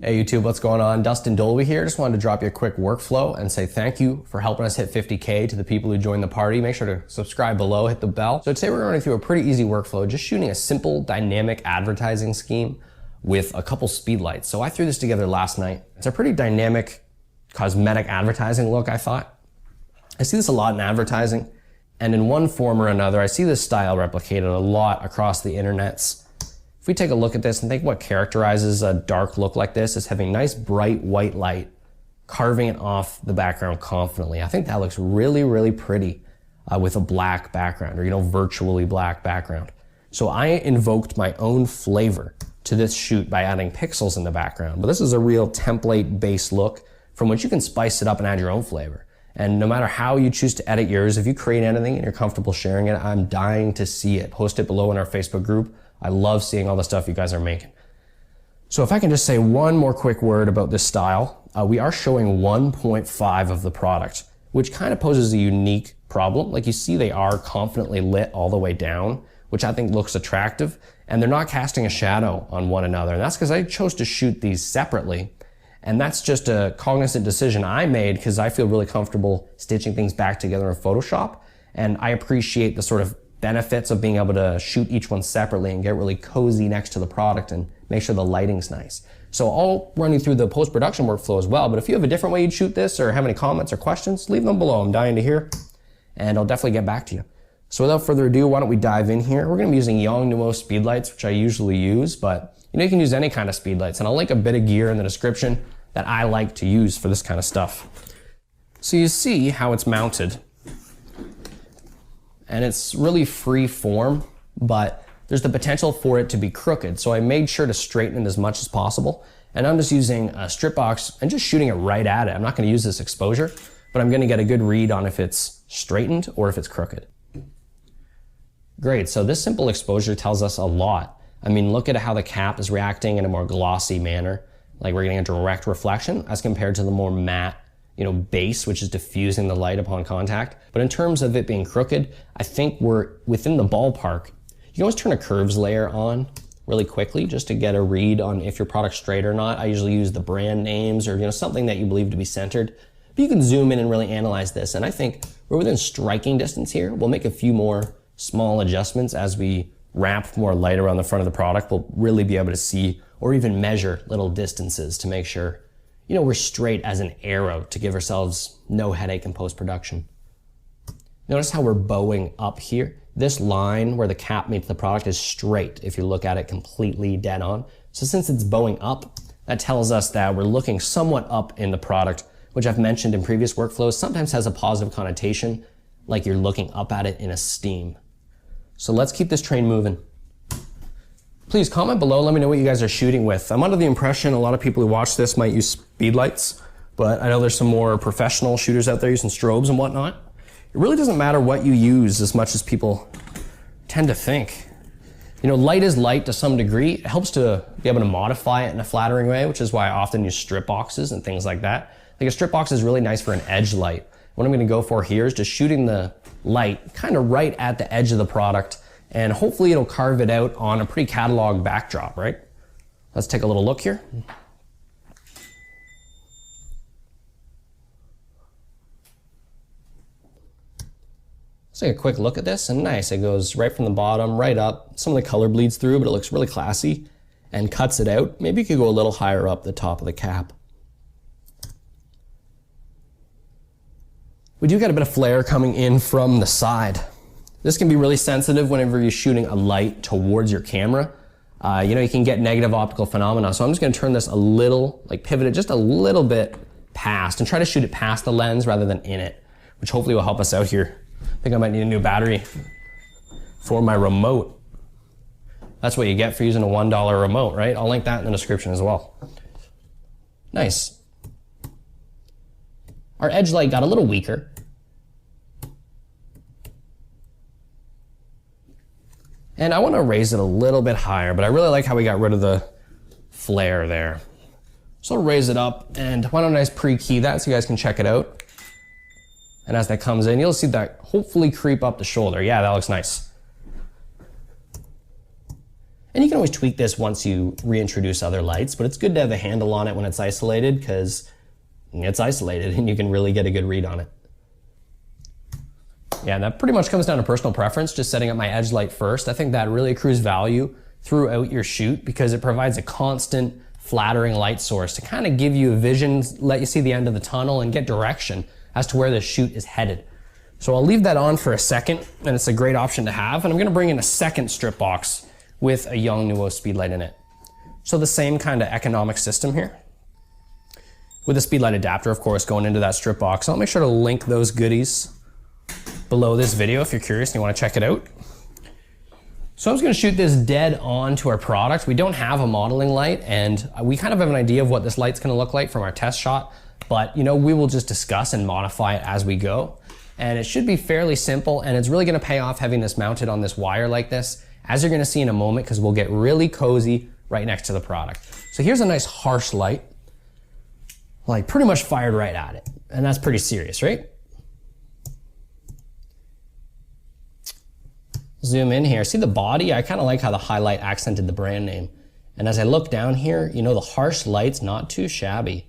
Hey YouTube, what's going on? Dustin Dolby here. Just wanted to drop you a quick workflow and say thank you for helping us hit 50K to the people who joined the party. Make sure to subscribe below, hit the bell. So today we're running through a pretty easy workflow, just shooting a simple dynamic advertising scheme with a couple speed lights. So I threw this together last night. It's a pretty dynamic cosmetic advertising look, I thought. I see this a lot in advertising, and in one form or another, I see this style replicated a lot across the internets. If we take a look at this and think what characterizes a dark look like this is having nice bright white light, carving it off the background confidently. I think that looks really, really pretty with a black background or, virtually black background. So I invoked my own flavor to this shoot by adding pixels in the background. But this is a real template-based look from which you can spice it up and add your own flavor. And no matter how you choose to edit yours, if you create anything and you're comfortable sharing it, I'm dying to see it. Post it below in our Facebook group. I love seeing all the stuff you guys are making. So if I can just say one more quick word about this style, we are showing 1.5 of the product, which kind of poses a unique problem. Like you see, they are confidently lit all the way down, which I think looks attractive, and they're not casting a shadow on one another. And that's because I chose to shoot these separately. And that's just a cognizant decision I made because I feel really comfortable stitching things back together in Photoshop. And I appreciate the sort of benefits of being able to shoot each one separately and get really cozy next to the product and make sure the lighting's nice. So I'll run you through the post-production workflow as well, but if you have a different way you'd shoot this or have any comments or questions, leave them below. I'm dying to hear, and I'll definitely get back to you. So without further ado, why don't we dive in here? We're gonna be using Yongnuo speed lights, which I usually use, but you can use any kind of speed lights, and I'll link a bit of gear in the description that I like to use for this kind of stuff. So you see how it's mounted. And it's really free form, but there's the potential for it to be crooked. So I made sure to straighten it as much as possible. And I'm just using a strip box and just shooting it right at it. I'm not gonna use this exposure, but I'm gonna get a good read on if it's straightened or if it's crooked. Great, so this simple exposure tells us a lot. I mean, look at how the cap is reacting in a more glossy manner. Like we're getting a direct reflection as compared to the more matte base, which is diffusing the light upon contact. But in terms of it being crooked, I think we're within the ballpark. You can always turn a curves layer on really quickly just to get a read on if your product's straight or not. I usually use the brand names or something that you believe to be centered. But you can zoom in and really analyze this. And I think we're within striking distance here. We'll make a few more small adjustments as we wrap more light around the front of the product. We'll really be able to see or even measure little distances to make sure we're straight as an arrow to give ourselves no headache in post-production. Notice how we're bowing up here. This line where the cap meets the product is straight if you look at it completely dead on. So since it's bowing up, that tells us that we're looking somewhat up in the product, which I've mentioned in previous workflows, sometimes has a positive connotation, like you're looking up at it in esteem. So let's keep this train moving. Please comment below, let me know what you guys are shooting with. I'm under the impression a lot of people who watch this might use speed lights, but I know there's some more professional shooters out there using strobes and whatnot. It really doesn't matter what you use as much as people tend to think. Light is light to some degree. It helps to be able to modify it in a flattering way, which is why I often use strip boxes and things like that. Like a strip box is really nice for an edge light. What I'm gonna go for here is just shooting the light kind of right at the edge of the product, and hopefully it'll carve it out on a pretty catalog backdrop, right? Let's take a little look here. Let's take a quick look at this, and nice, it goes right from the bottom, right up. Some of the color bleeds through, but it looks really classy and cuts it out. Maybe you could go a little higher up the top of the cap. We do get a bit of flare coming in from the side. This can be really sensitive whenever you're shooting a light towards your camera. You can get negative optical phenomena. So I'm just gonna turn this a little, pivot it just a little bit past and try to shoot it past the lens rather than in it, which hopefully will help us out here. I think I might need a new battery for my remote. That's what you get for using a $1 remote, right? I'll link that in the description as well. Nice. Our edge light got a little weaker. And I want to raise it a little bit higher, but I really like how we got rid of the flare there. So I'll raise it up, and why don't I just pre-key that so you guys can check it out. And as that comes in, you'll see that hopefully creep up the shoulder. Yeah, that looks nice. And you can always tweak this once you reintroduce other lights, but it's good to have a handle on it when it's isolated because it's isolated and you can really get a good read on it. Yeah, that pretty much comes down to personal preference, just setting up my edge light first. I think that really accrues value throughout your shoot because it provides a constant flattering light source to kind of give you a vision, let you see the end of the tunnel and get direction as to where the shoot is headed. So I'll leave that on for a second, and it's a great option to have. And I'm gonna bring in a second strip box with a Yongnuo speedlight in it. So the same kind of economic system here. With a speedlight adapter, of course, going into that strip box. I'll make sure to link those goodies below this video if you're curious and you wanna check it out. So I'm just gonna shoot this dead on to our product. We don't have a modeling light, and we kind of have an idea of what this light's gonna look like from our test shot, but we will just discuss and modify it as we go. And it should be fairly simple, and it's really gonna pay off having this mounted on this wire like this, as you're gonna see in a moment, because we'll get really cozy right next to the product. So here's a nice harsh light, like pretty much fired right at it. And that's pretty serious, right? Zoom in here. See the body? I kind of like how the highlight accented the brand name. And as I look down here, the harsh light's not too shabby,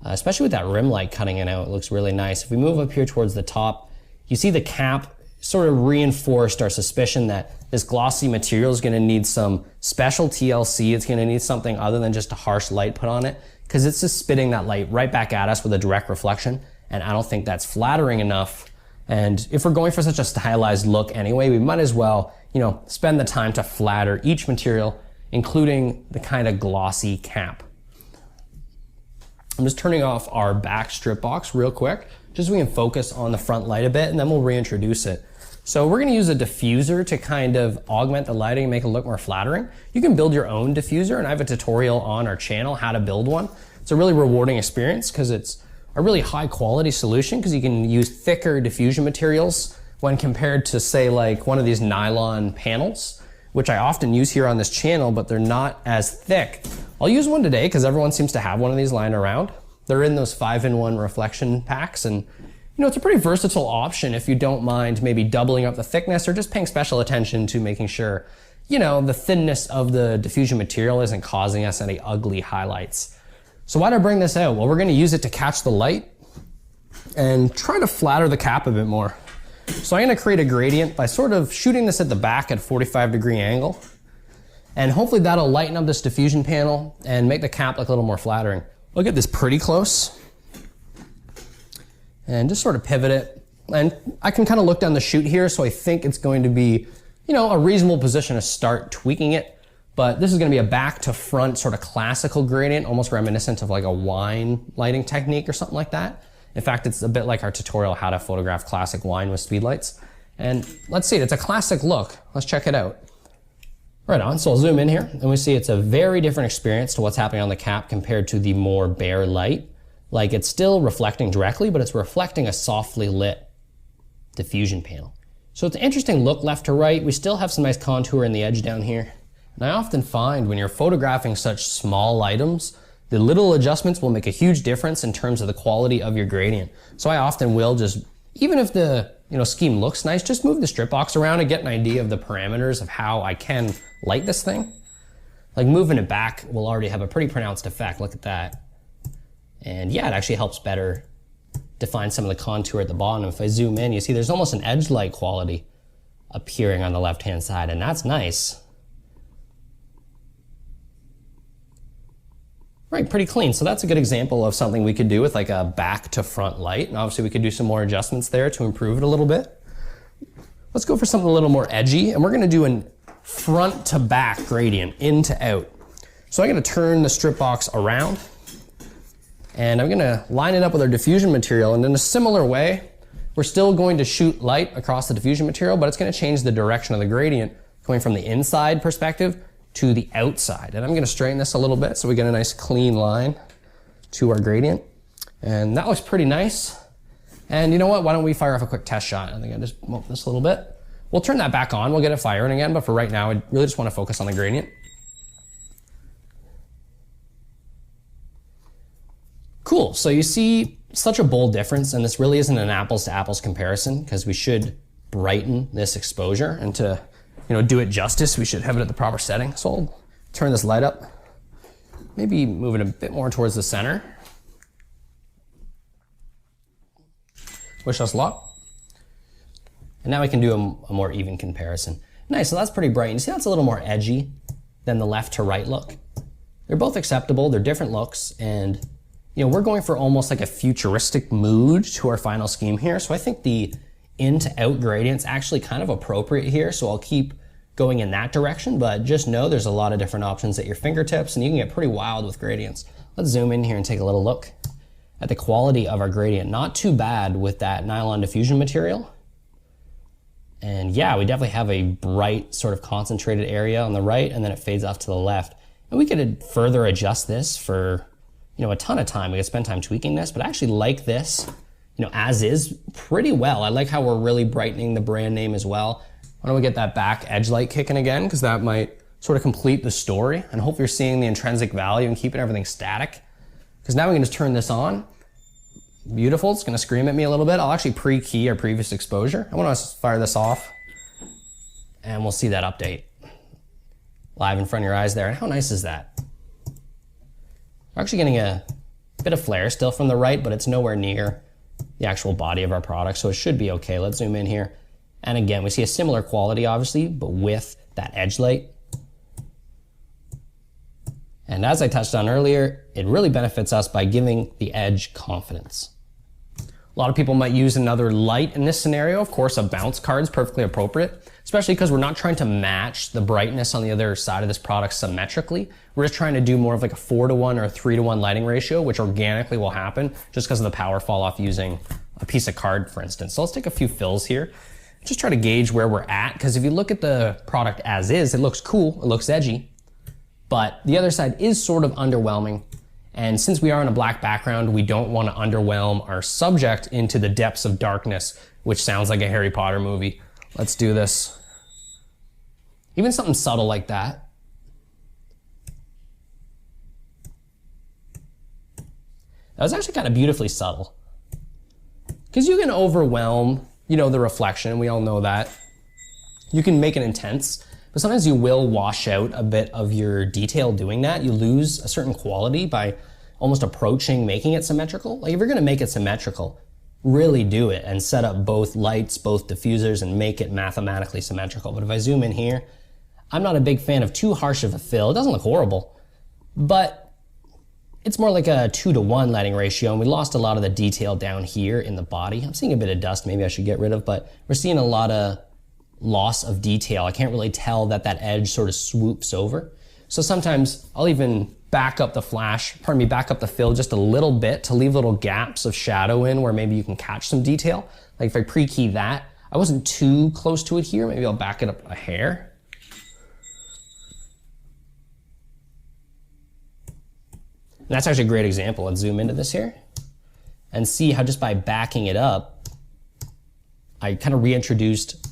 especially with that rim light cutting it out. It looks really nice. If we move up here towards the top, you see the cap sort of reinforced our suspicion that this glossy material is going to need some special TLC. It's going to need something other than just a harsh light put on it, because it's just spitting that light right back at us with a direct reflection. And I don't think that's flattering enough. And if we're going for such a stylized look anyway, we might as well, spend the time to flatter each material, including the kind of glossy cap. I'm just turning off our back strip box real quick, just so we can focus on the front light a bit, and then we'll reintroduce it. So we're gonna use a diffuser to kind of augment the lighting and make it look more flattering. You can build your own diffuser, and I have a tutorial on our channel how to build one. It's a really rewarding experience because it's a really high quality solution, because you can use thicker diffusion materials when compared to, say, like one of these nylon panels, which I often use here on this channel, but they're not as thick. I'll use one today because everyone seems to have one of these lying around. They're in those 5-in-1 reflection packs, and it's a pretty versatile option if you don't mind maybe doubling up the thickness or just paying special attention to making sure, the thinness of the diffusion material isn't causing us any ugly highlights. So why did I bring this out? Well, we're gonna use it to catch the light and try to flatter the cap a bit more. So I'm gonna create a gradient by sort of shooting this at the back at a 45-degree angle. And hopefully that'll lighten up this diffusion panel and make the cap look a little more flattering. I'll get this pretty close and just sort of pivot it. And I can kind of look down the chute here, so I think it's going to be, a reasonable position to start tweaking it. But this is gonna be a back to front sort of classical gradient, almost reminiscent of like a wine lighting technique or something like that. In fact, it's a bit like our tutorial how to photograph classic wine with speedlights. And let's see, it's a classic look. Let's check it out. Right on, so I'll zoom in here and we see it's a very different experience to what's happening on the cap compared to the more bare light. Like, it's still reflecting directly, but it's reflecting a softly lit diffusion panel. So it's an interesting look left to right. We still have some nice contour in the edge down here. And I often find when you're photographing such small items, the little adjustments will make a huge difference in terms of the quality of your gradient. So I often will just, even if the scheme looks nice, just move the strip box around and get an idea of the parameters of how I can light this thing. Like, moving it back will already have a pretty pronounced effect. Look at that. And yeah, it actually helps better define some of the contour at the bottom. If I zoom in, you see there's almost an edge light quality appearing on the left-hand side, and that's nice. Right, pretty clean. So that's a good example of something we could do with like a back to front light. And obviously we could do some more adjustments there to improve it a little bit. Let's go for something a little more edgy, and we're gonna do a front to back gradient, in to out. So I'm gonna turn the strip box around, and I'm gonna line it up with our diffusion material, and in a similar way, we're still going to shoot light across the diffusion material, but it's gonna change the direction of the gradient, going from the inside perspective to the outside. And I'm gonna straighten this a little bit so we get a nice clean line to our gradient. And that looks pretty nice. And you know what, why don't we fire off a quick test shot? I think I just move this a little bit. We'll turn that back on, we'll get it firing again, but for right now, I really just wanna focus on the gradient. Cool, so you see such a bold difference, and this really isn't an apples to apples comparison, because we should brighten this exposure. And to do it justice, we should have it at the proper setting. So I'll turn this light up, maybe move it a bit more towards the center. Wish us luck. And now we can do a more even comparison. Nice, so that's pretty bright. You see that's a little more edgy than the left to right look. They're both acceptable, they're different looks, and we're going for almost like a futuristic mood to our final scheme here. So I think the in to out gradient's actually kind of appropriate here, so I'll keep going in that direction, but just know there's a lot of different options at your fingertips, and you can get pretty wild with gradients. Let's zoom in here and take a little look at the quality of our gradient. Not too bad with that nylon diffusion material. And yeah, we definitely have a bright sort of concentrated area on the right, and then it fades off to the left. And we could further adjust this for, a ton of time. We could spend time tweaking this, but I actually like this, as is pretty well. I like how we're really brightening the brand name as well. Why don't we get that back edge light kicking again, because that might sort of complete the story. And I hope you're seeing the intrinsic value and keeping everything static. Because now we can just turn this on. Beautiful, it's gonna scream at me a little bit. I'll actually pre-key our previous exposure. I wanna fire this off, and we'll see that update live in front of your eyes there. And how nice is that? We're actually getting a bit of flare still from the right, but it's nowhere near the actual body of our product, so it should be okay. Let's zoom in here. And again, we see a similar quality, obviously, but with that edge light. And as I touched on earlier, it really benefits us by giving the edge confidence. A lot of people might use another light in this scenario. Of course, a bounce card is perfectly appropriate, especially because we're not trying to match the brightness on the other side of this product symmetrically. We're just trying to do more of like a 4:1 or a 3:1 lighting ratio, which organically will happen just because of the power fall off using a piece of card, for instance. So let's take a few fills here. Just try to gauge where we're at, because if you look at the product as is, it looks cool, it looks edgy, but the other side is sort of underwhelming. And since we are on a black background, we don't want to underwhelm our subject into the depths of darkness, which sounds like a Harry Potter movie. Let's do this. Even something subtle like that. That was actually kind of beautifully subtle. Because you can overwhelm, the reflection, we all know that. You can make it intense, but sometimes you will wash out a bit of your detail doing that. You lose a certain quality by almost approaching making it symmetrical. Like if you're gonna make it symmetrical, really do it and set up both lights, both diffusers, and make it mathematically symmetrical. But if I zoom in here, I'm not a big fan of too harsh of a fill. It doesn't look horrible, but it's more like a 2:1 lighting ratio, and we lost a lot of the detail down here in the body. I'm seeing a bit of dust maybe I should get rid of, but we're seeing a lot of loss of detail. I can't really tell that edge sort of swoops over. So sometimes I'll even back up the fill just a little bit to leave little gaps of shadow in where maybe you can catch some detail. Like if I pre-key that, I wasn't too close to it here, maybe I'll back it up a hair. And that's actually a great example. Let's zoom into this here and see how just by backing it up, I kind of reintroduced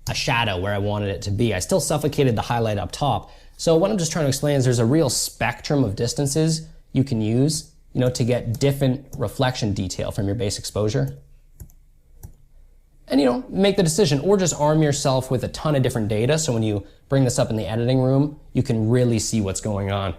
a shadow where I wanted it to be. I still suffocated the highlight up top. So what I'm just trying to explain is there's a real spectrum of distances you can use, to get different reflection detail from your base exposure. And make the decision, or just arm yourself with a ton of different data, so when you bring this up in the editing room, you can really see what's going on.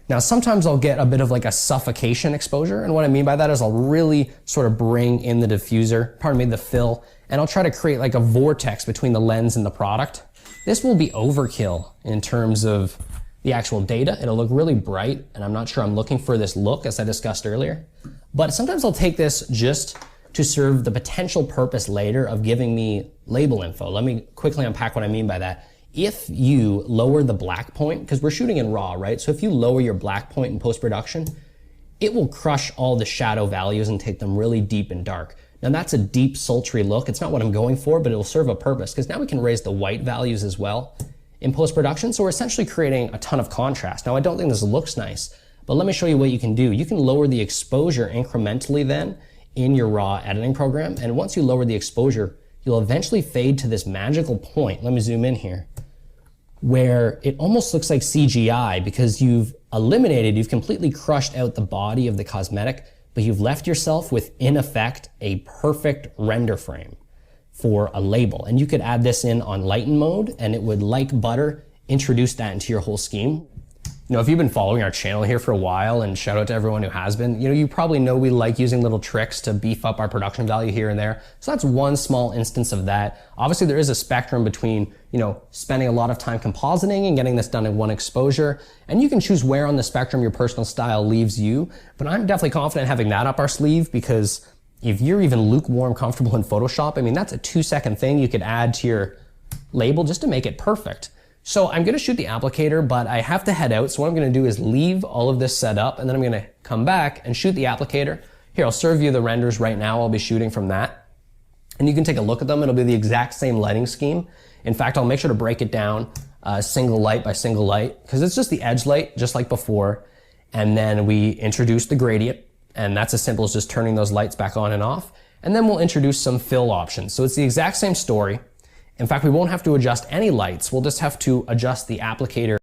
Now, sometimes I'll get a bit of like a suffocation exposure, and what I mean by that is I'll really sort of bring in the diffuser, the fill, and I'll try to create like a vortex between the lens and the product. This will be overkill in terms of the actual data. It'll look really bright, and I'm not sure I'm looking for this look as I discussed earlier. But sometimes I'll take this just to serve the potential purpose later of giving me label info. Let me quickly unpack what I mean by that. If you lower the black point, because we're shooting in RAW, right? So if you lower your black point in post-production, it will crush all the shadow values and take them really deep and dark. Now that's a deep, sultry look. It's not what I'm going for, but it'll serve a purpose, because now we can raise the white values as well in post-production. So we're essentially creating a ton of contrast. Now I don't think this looks nice, but let me show you what you can do. You can lower the exposure incrementally then in your RAW editing program. And once you lower the exposure, you'll eventually fade to this magical point. Let me zoom in here, where it almost looks like CGI, because you've completely crushed out the body of the cosmetic, but you've left yourself with, in effect, a perfect render frame for a label. And you could add this in on lighten mode and it would, like butter, introduce that into your whole scheme. You know, if you've been following our channel here for a while, and shout out to everyone who has been, you know, you probably know we like using little tricks to beef up our production value here and there. So that's one small instance of that. Obviously there is a spectrum between, you know, spending a lot of time compositing and getting this done in one exposure. And you can choose where on the spectrum your personal style leaves you. But I'm definitely confident having that up our sleeve, because if you're even lukewarm comfortable in Photoshop, I mean, that's a 2-second thing you could add to your label just to make it perfect. So I'm gonna shoot the applicator, but I have to head out. So what I'm gonna do is leave all of this set up, and then I'm gonna come back and shoot the applicator. Here, I'll serve you the renders right now. I'll be shooting from that. And you can take a look at them. It'll be the exact same lighting scheme. In fact, I'll make sure to break it down single light by single light, because it's just the edge light, just like before. And then we introduce the gradient, and that's as simple as just turning those lights back on and off. And then we'll introduce some fill options. So it's the exact same story. In fact, we won't have to adjust any lights. We'll just have to adjust the applicator